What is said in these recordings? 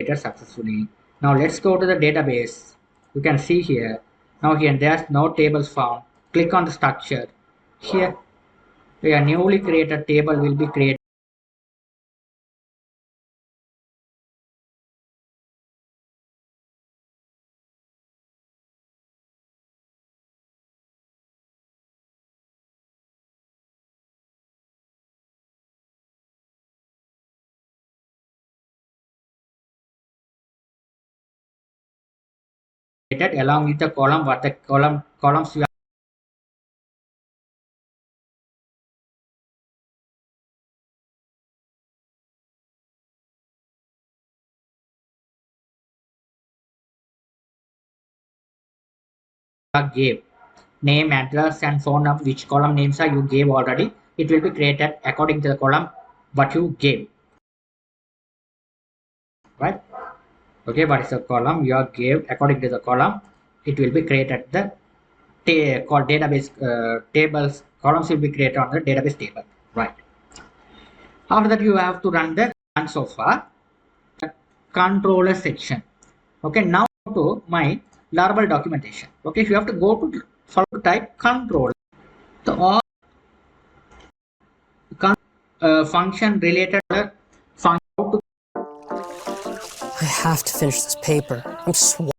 successfully. Now let's go to the database. You can see here. Now here there's no tables found. Click on the structure. Here a newly created table will be created along with the column what the columns you gave. Name, address, and phone number, which column names are you gave already. It will be created according to the column what you gave. Right? Okay, what is the column you gave according to the column? It will be created the called database tables columns will be created on the database table. Right. After that, you have to run the command so far controller section. Okay, now to my laravel documentation. Okay, if you have to go to follow type control the all function related function. I have to finish this paper. I'm swamped.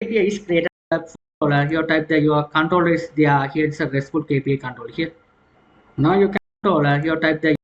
API is created controller. Your type the your controller is there. Here it's a RESTful API control here. Now you can controller. Your type the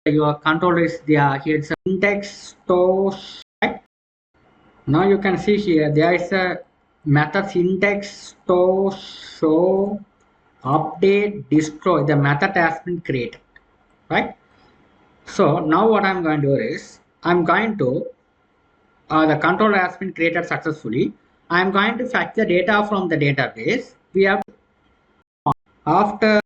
your controller is there. Here it's a index store. Right? Now you can see here there is a method syntax store show update destroy. The method has been created, right? So now what I'm going to do is I'm going to the controller has been created successfully. I'm going to fetch the data from the database. We have after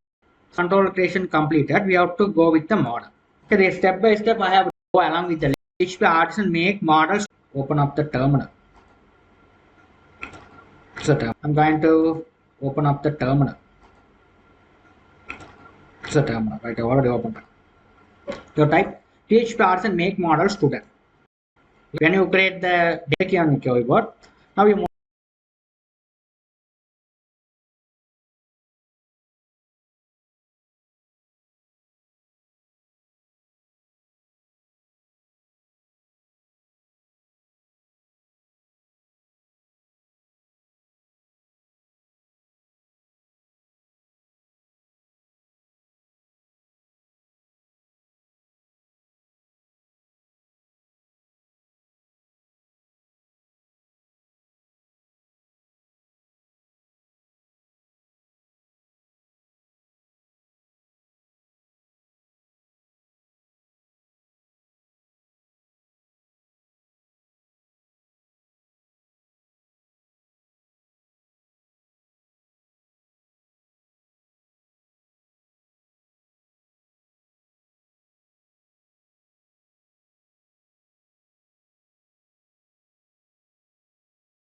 controller creation completed, we have to go with the model. Okay, step by step I have to go along with the PHP artisan make models. Open up the terminal. So I'm going to open up the terminal. So terminal, right? I already opened it. You type PHP artisan make model student. When you create the data key on your keyboard, now you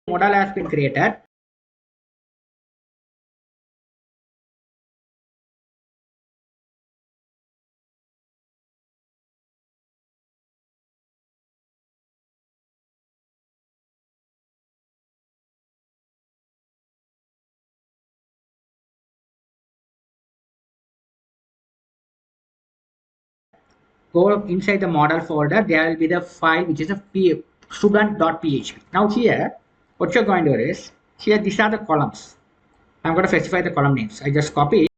model has been created. Go inside the model folder. There will be the file which is a student.php. Now here, what you're going to do is here these are the columns. I'm going to specify the column names. I just copy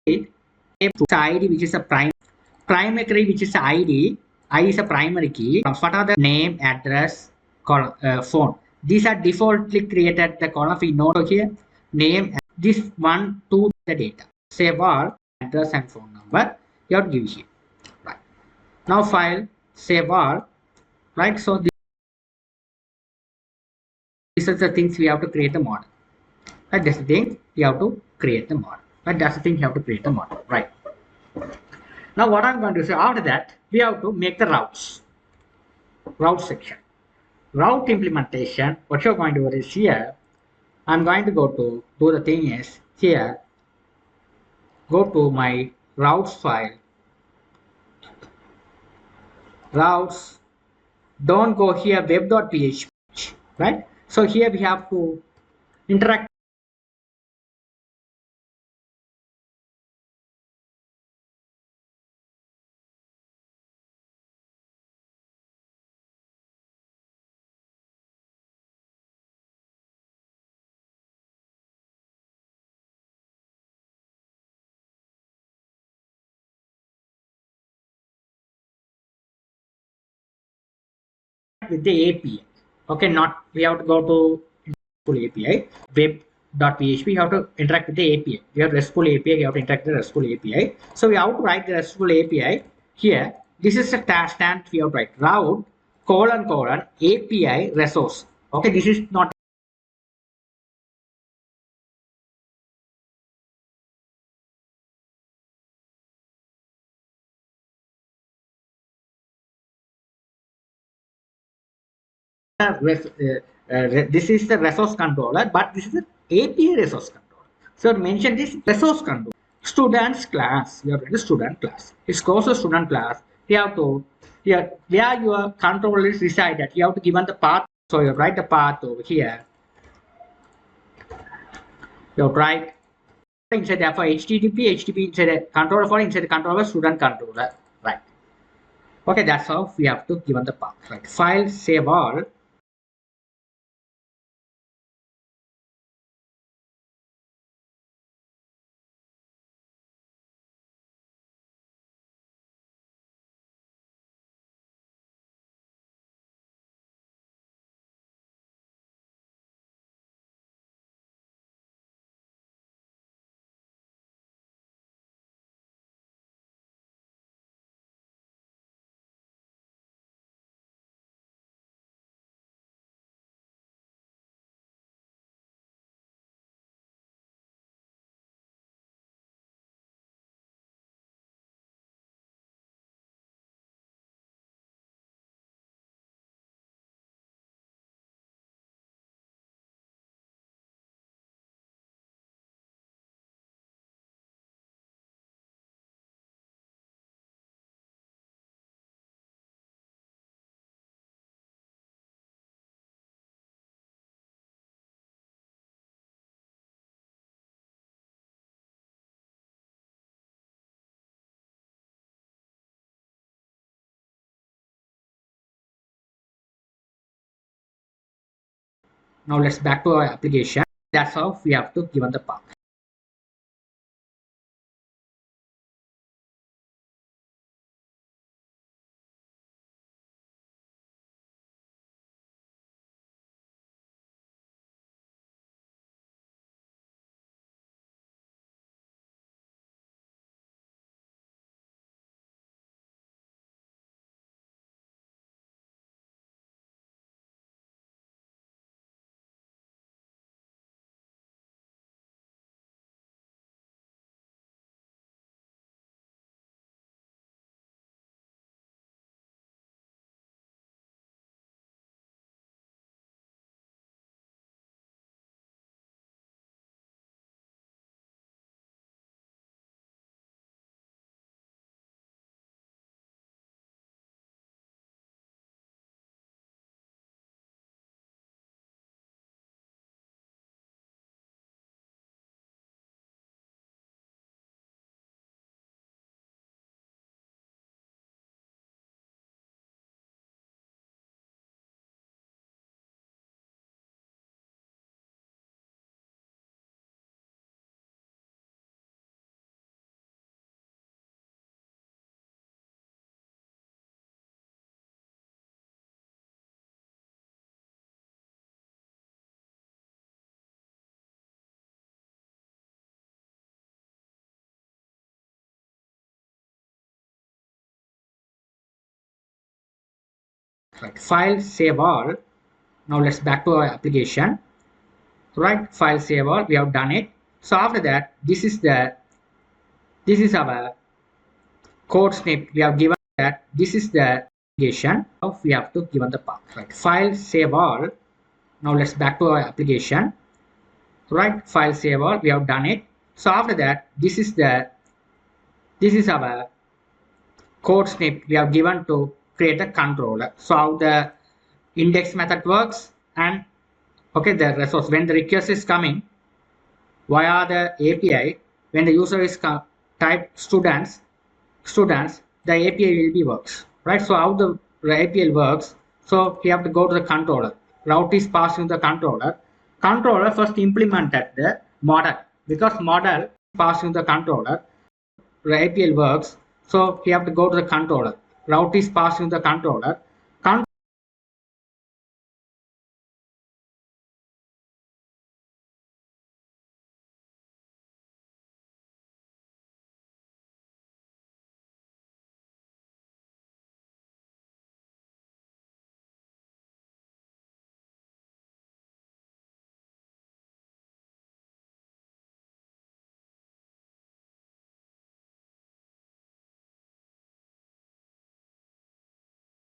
it ID, which is a primary, which is ID. I is a primary key. What are the name, address, phone? These are defaultly created the column we know here. Name, this one, two, the data. Save all, address and phone number. You have to give here. Right. Now file, save all. Right. So these are the things we have to create the model. Right. That's the thing you have to create the model. Right. That's the thing you have to create the model. Right. Now what I'm going to say after that, we have to make the route section. Route implementation, what you're going to do is here, I'm going to go to do the thing is here, go to my routes file, routes, don't go here web.php, right? So here we have to interact with the API. Okay, not we have to go to RESTful API, web.php, you have to interact with the API. We have RESTful API, you have to interact with the RESTful API. So we have to write the RESTful API here. This is a stand we have to write route colon API resource. Okay, this is not this is the resource controller, but this is the API resource controller. So mention this resource controller. Students class, you have to student class. It's also student class. You have to here where your controller is resided. You have to given the path. So you write the path over here. You write inside there for HTTP inside the controller for inside the controller student controller. Right. Okay, that's how we have to given the path. Right. File save all. Now let's back to our application. That's how we have to given the path. Right. File save all. Now let's back to our application. Right. File save all. We have done it. So after that, this is our code snip. We have given that this is the application. Now we have to given the path. Right. File save all. Now let's back to our application. Right. File save all. We have done it. So after that, this is our code snip we have given to create a controller. So how the index method works, and okay, the resource when the request is coming via the API, when the user is type students, the API will be works, right? So how the API works, so we have to go to the controller. Route is passed to the controller. Controller first implemented the model, because model passed to the controller. The API works, so we have to go to the controller. Route is passed to the controller.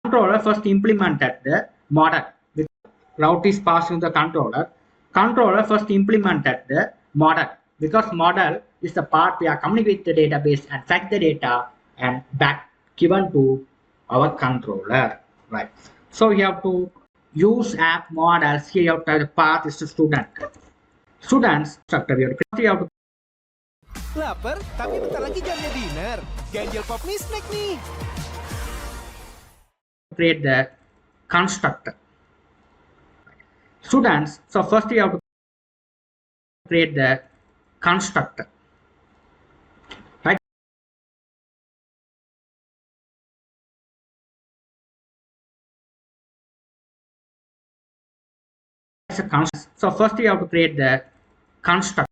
Controller first implemented the model. Route is passed to the controller. Controller first implemented the model, because model is the part we are communicating with the database and fetch the data and back given to our controller, right? So you have to use app models. Here you have to the path is to student. Students structure you have to Laper, tapi bentar lagi jamnya dinner. Ganjil pop nih snack nih. create the constructor. Students, so first you have to create the constructor. Right? So first you have to create the constructor.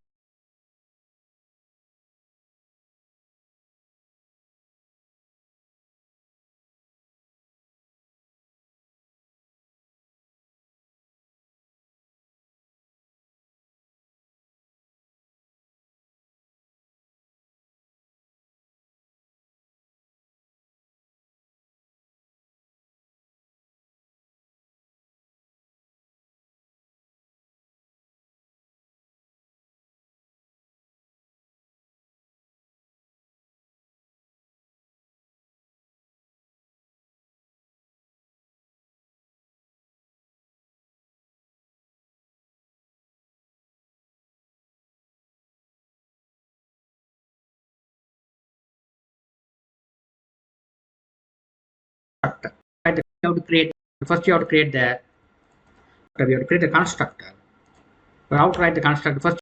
Right? You have to create first you have to create the constructor. But how to write the constructor? First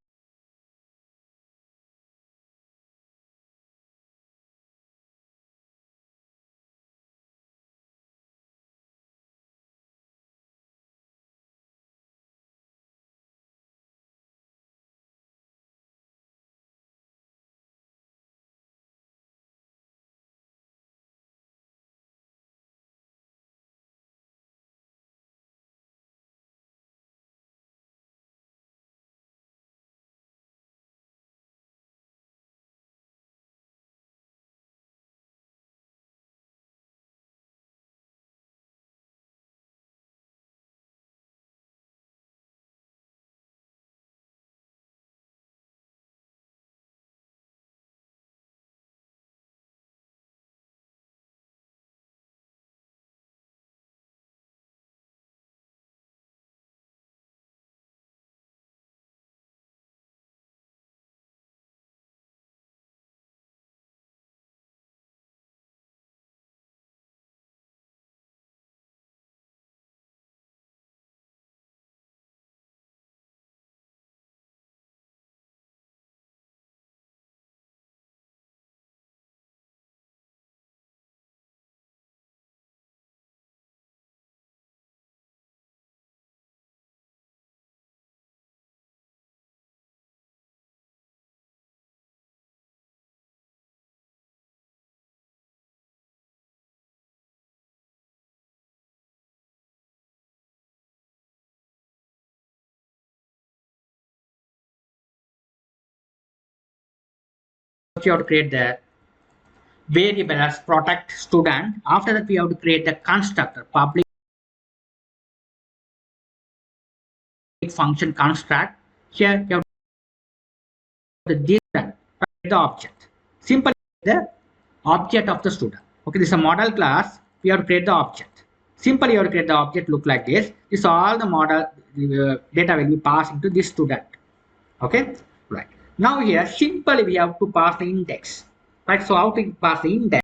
first you have to create the variable as protect student. After that, we have to create the constructor public function construct. Here you have this the object. Simply the object of the student. Okay, this is a model class. We have to create the object. Simply you have to create the object look like this. This all the model data will be passed into this student. Okay, right. Now here simply we have to pass the index. Right. So how to pass the index?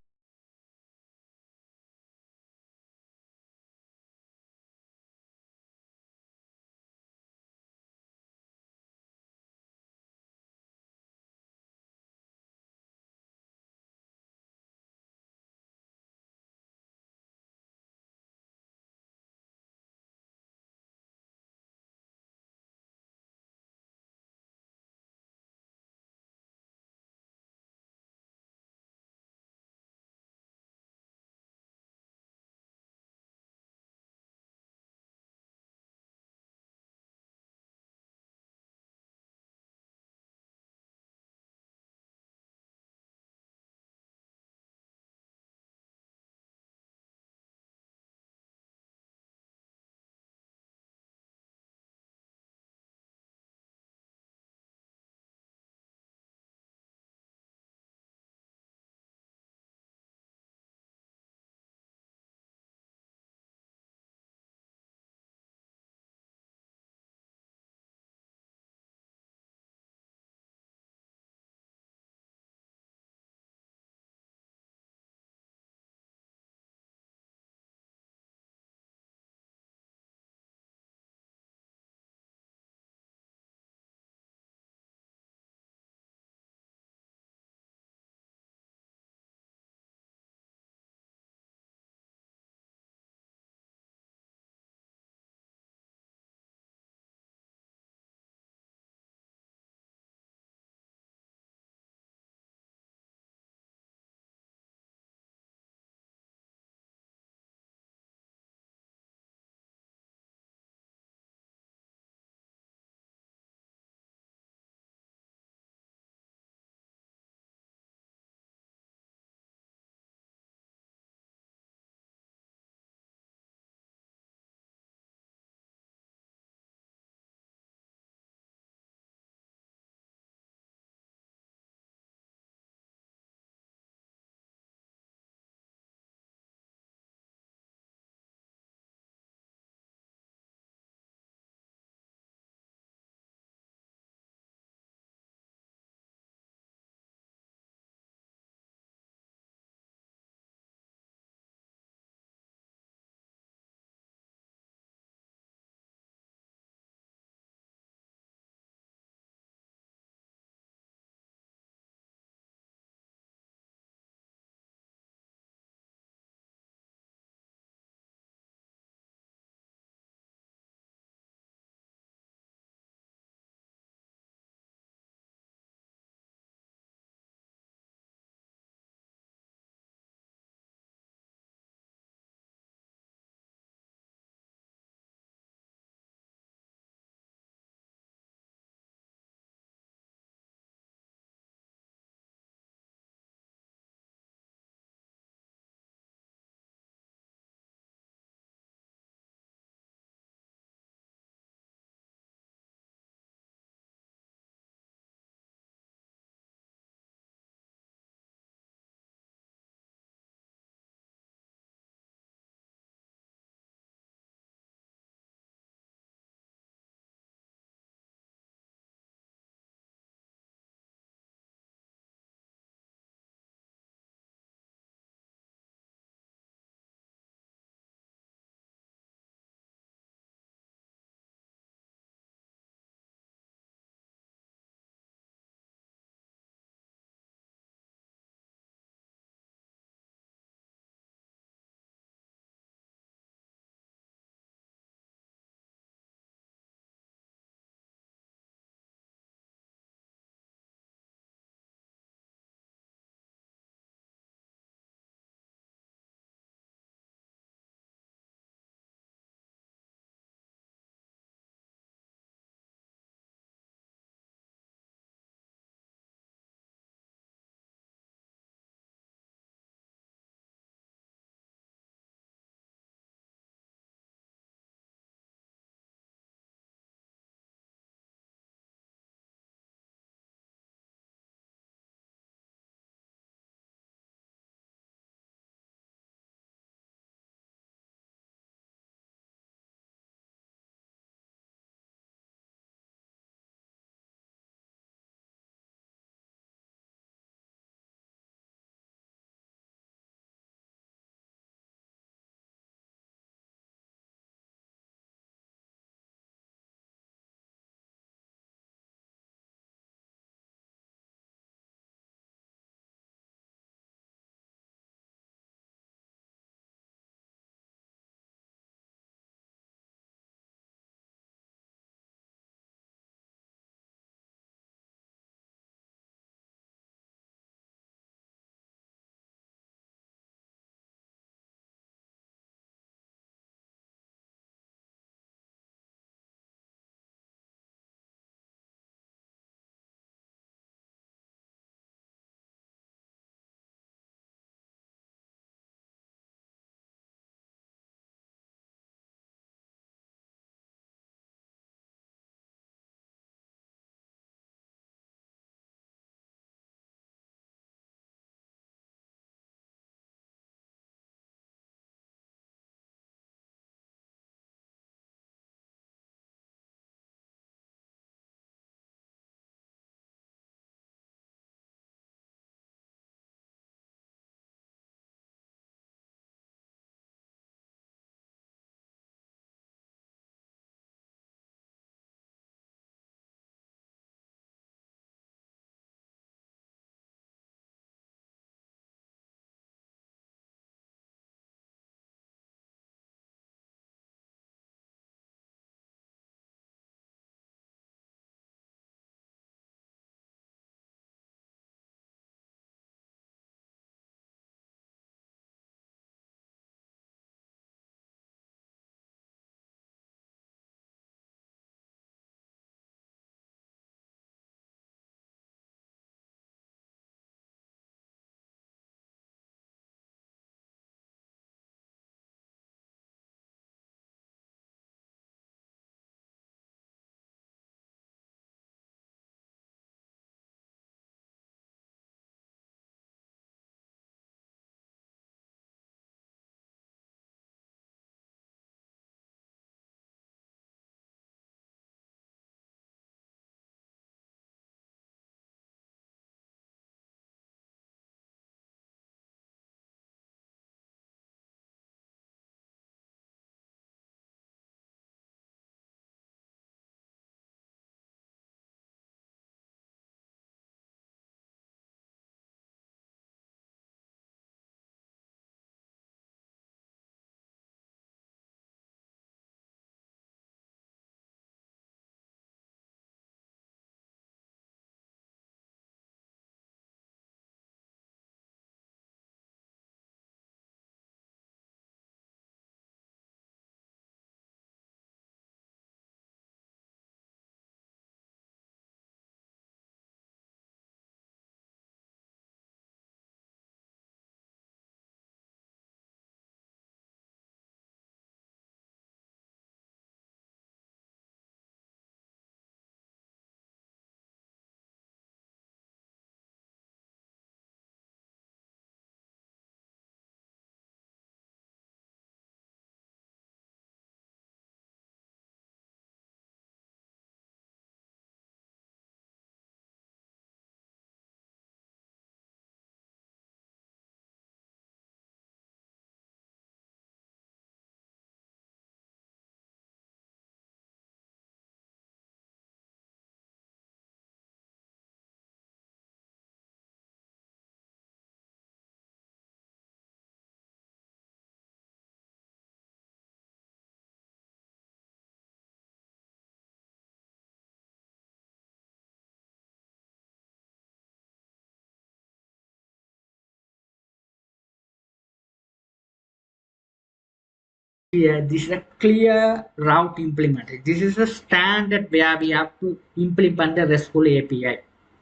Here, this is a clear route implemented. This is a standard where we have to implement the RESTful API.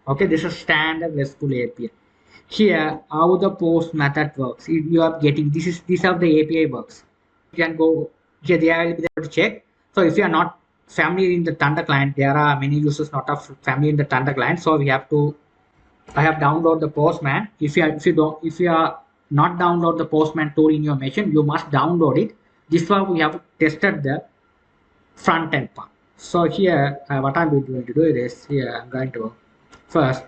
Okay, this is a standard RESTful API. Here, how the post method works. If you are getting this how the API works. You can go here. They will be able to check. So if you are not familiar in the Thunder client, there are many users not of familiar in the Thunder client. So we have to I have downloaded the Postman. If you are not download the Postman tool in your machine, you must download it. This one we have tested the front end part. So here, what I'm going to do is here I'm going to first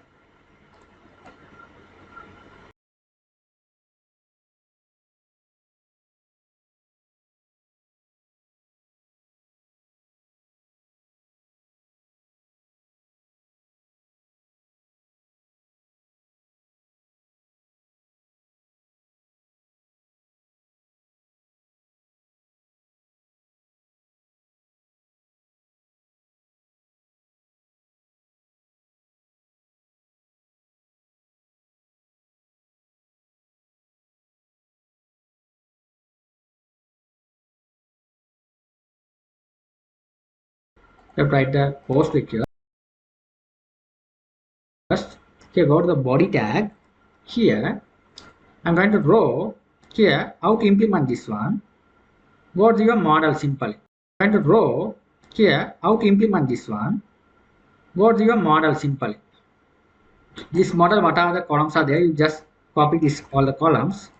write the post request. Here go to the body tag. Here I'm going to row. Here how to implement this one. Go to your model simply. I'm going to row. Here how to implement this one. Go to your model simply. This model, what are the columns are there, you just copy this all the columns.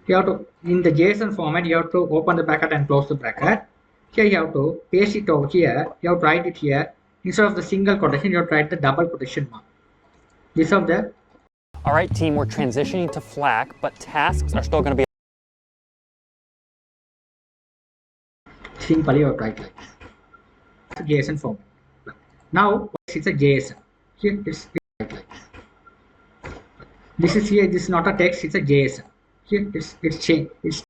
You have to in the JSON format, you have to open the bracket and close the bracket. Here you have to paste it over here, you have to write it here. Instead of the single quotation, you have to write the double quotation mark. This of the All right, team, we're transitioning to FLAC, but tasks are still going to be. simply you have to write like this. JSON format. Now it's a JSON. Here it's like this is here, this is not a text, it's a JSON. Here it's change it's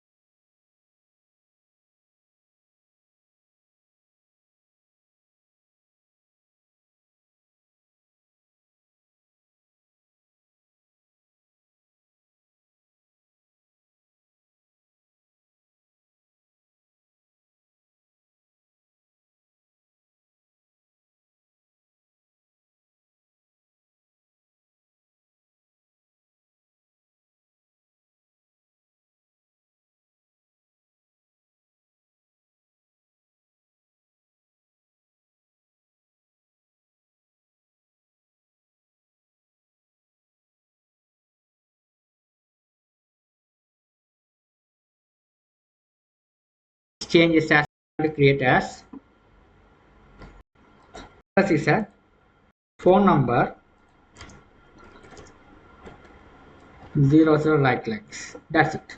changes as create as is a phone number 00 right clicks. That's it.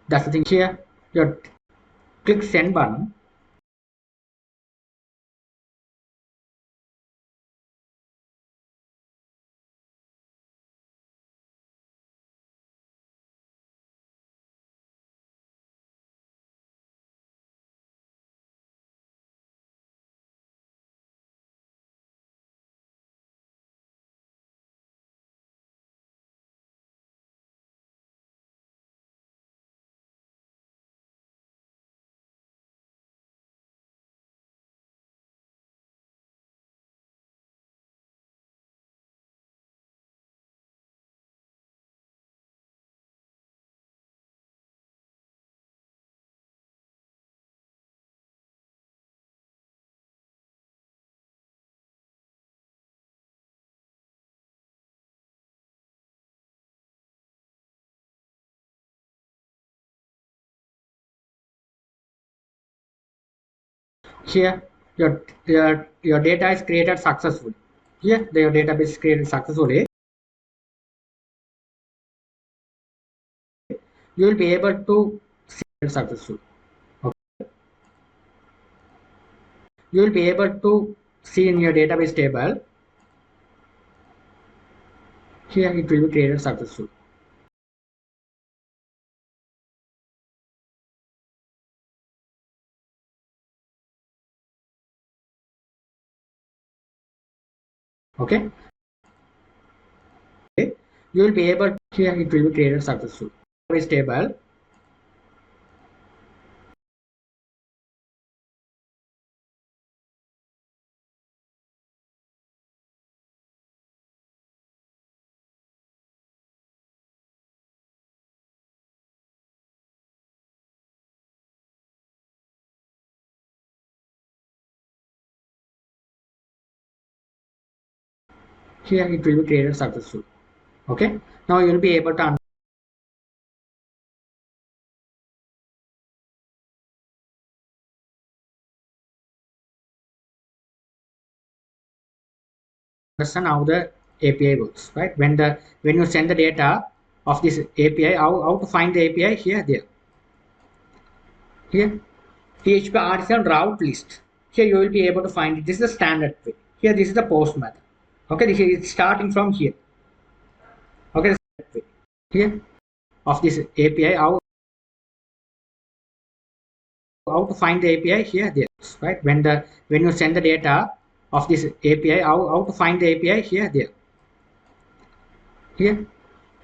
That's the thing here. You click send button. Here, your data is created successfully. Here, your database is created successfully. You will be able to see it successfully. Okay. You will be able to see in your database table. Here, it will be created successfully. Okay. You will be able to, here it will be created successfully. Database table. Here it will be created successfully. Okay. Now you will be able to understand how the API works, right? When you send the data of this API, how to find the API here, there. Here, PHP artisan route list. Here you will be able to find it. This is the standard way. Here, this is the post method. Okay, this is starting from here. Okay, here of this API, how to find the API here, there, right? When you send the data of this API, how to find the API here, there. Here,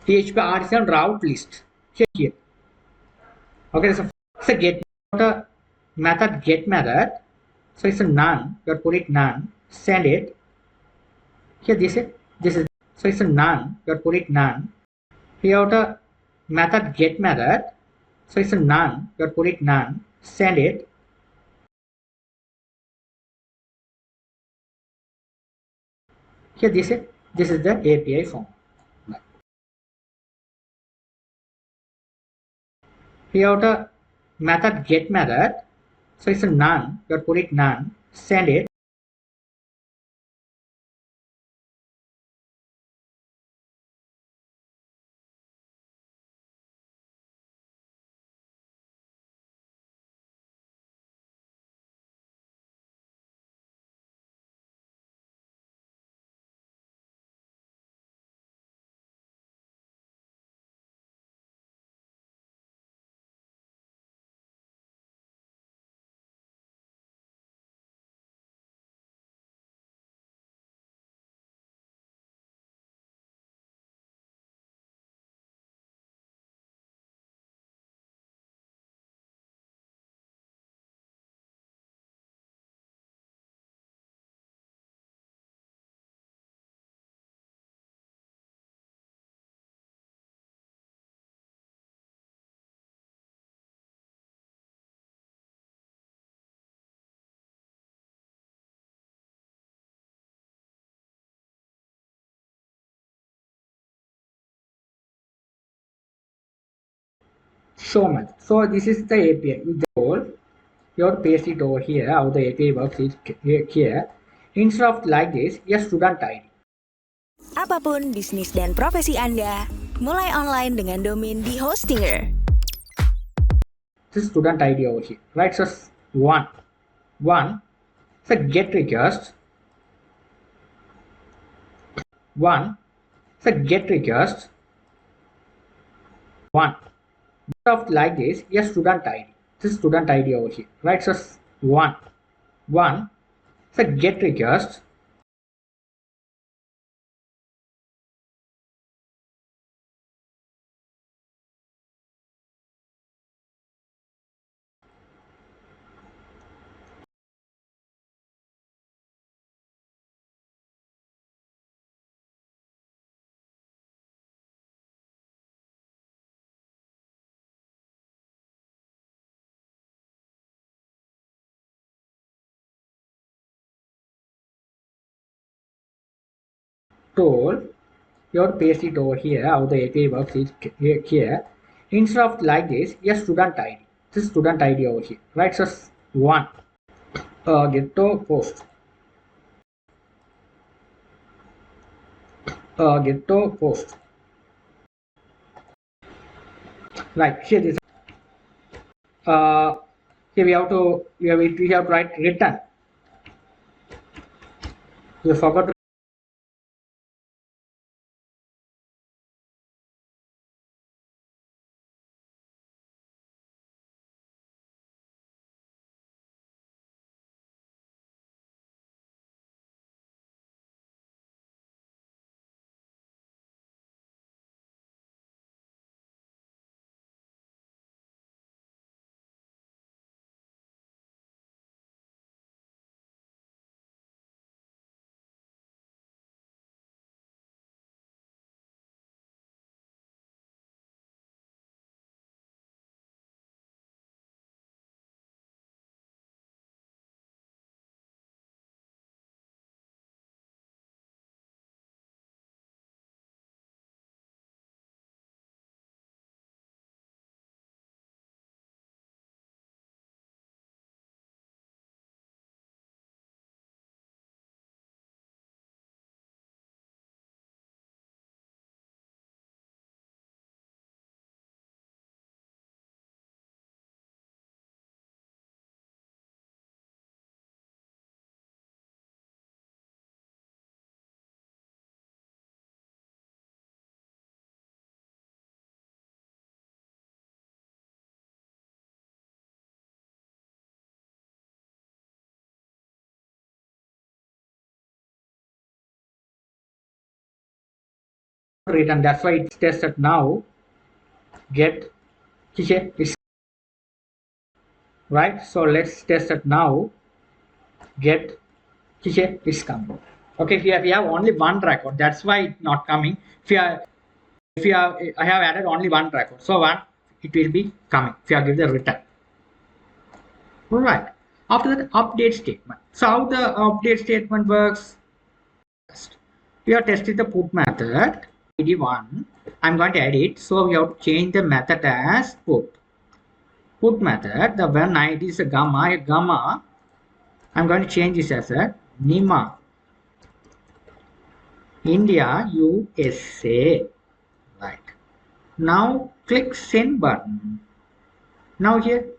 PHP artisan route list. Here. Okay, so it's a get method get method. So it's a none. You put it none. Send it. Here this is so it's a none. You put it none. Here the method get method. So it's a none. You put it none. Send it. Here this is the API form. Here the method get method. So it's a none. You put it none. Send it. Show method. So this is the API. You have to paste it over here. How the API works is here. Instead of like this, a student ID. Apapun bisnis dan profesi Anda, mulai online dengan domain di Hostinger. This is student ID over here, right? So one, so get request, one, so get request, one. Of like this, a student ID. This is student ID over here, right? So one, so get request, tool. You have to paste it over here. How the API works is here. Instead of like this, a student ID. This is student ID over here, right? So one, get to post. Get to post. Right here this. Here we have to write return. You forgot to return. That's why it's tested now. Get here is right. So let's test it now. Get here is coming. Okay, here we have only one record. That's why it's not coming. If you have, I have added only one record. So one, it will be coming. If you have give the return. Right. After that, update statement. So how the update statement works? We have tested the put method. id1. I'm going to edit. So we have to change the method as put. Put method. The when id is a gamma. I'm going to change this as a Nima India USA. Right. Now click send button. Now here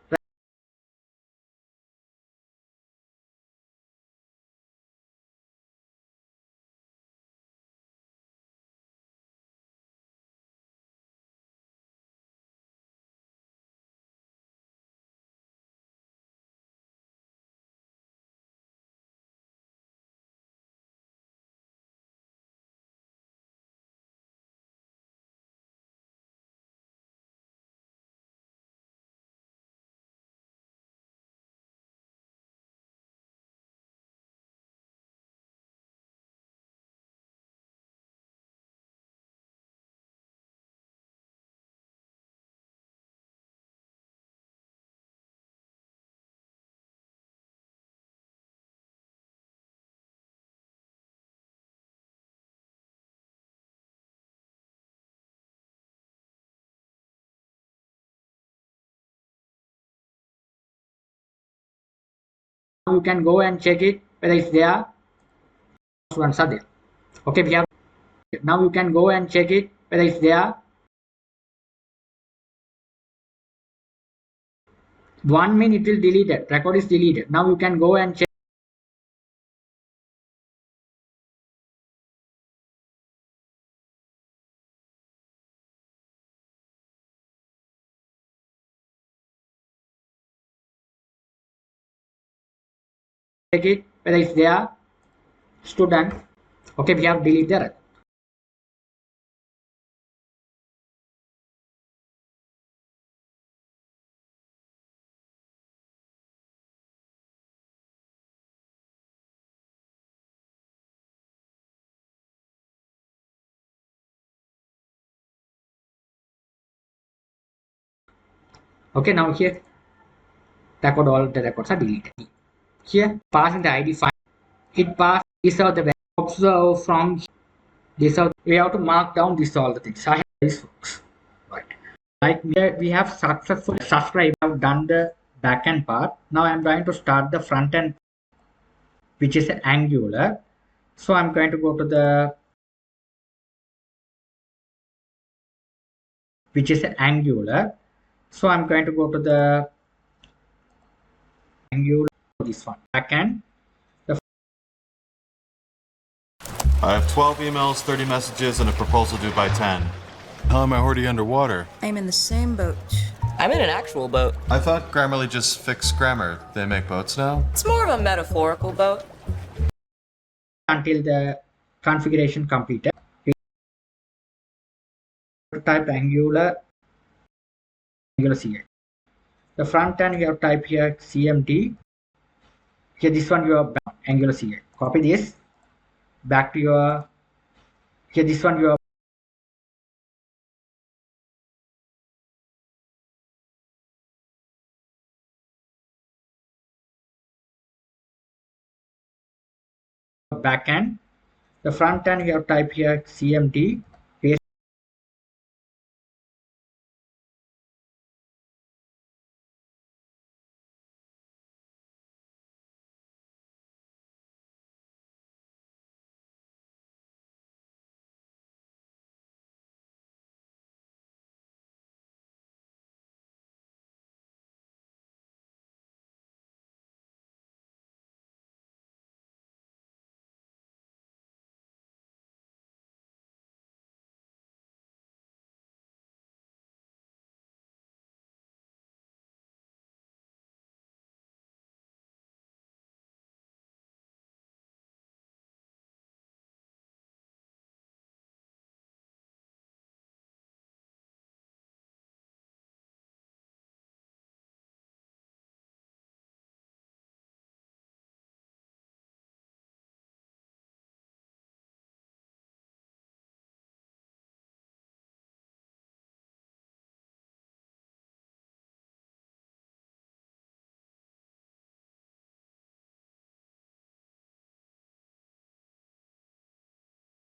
you can go and check it whether it's there. Students are there. Okay, we have now you can go and check it whether it's there. 1 minute it will delete it. Record is deleted. Now you can go and check it whether it's there. Student. Okay, we have deleted the record. Okay, now here record all the records are deleted. Here passing the ID file. It passed this out the observe from this out. We have to mark down this all the things. I have these folks. Right. Like we have successfully subscribed. Have done the backend part. Now I'm going to start the front end which is Angular. So I'm going to go to the which is Angular. So I'm going to go to the Angular, this one, backend. I have 12 emails, 30 messages, and a proposal due by 10. How am I already underwater? I'm in the same boat. I'm in an actual boat. I thought Grammarly just fixed grammar. They make boats now? It's more of a metaphorical boat. Until the configuration completed, you type Angular CA. The front end you have type here CMD. Here this one you have Angular CA. Copy this back to your, here this one you have backend. The front end you have type here CMD.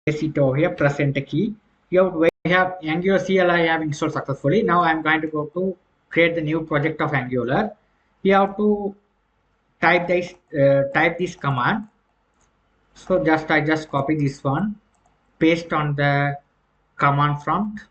Paste it over here, press enter key. You have to wait. I have Angular CLI I have installed successfully. Now I'm going to go to create the new project of Angular. You have to type this command. So I just copy this one, paste on the command prompt.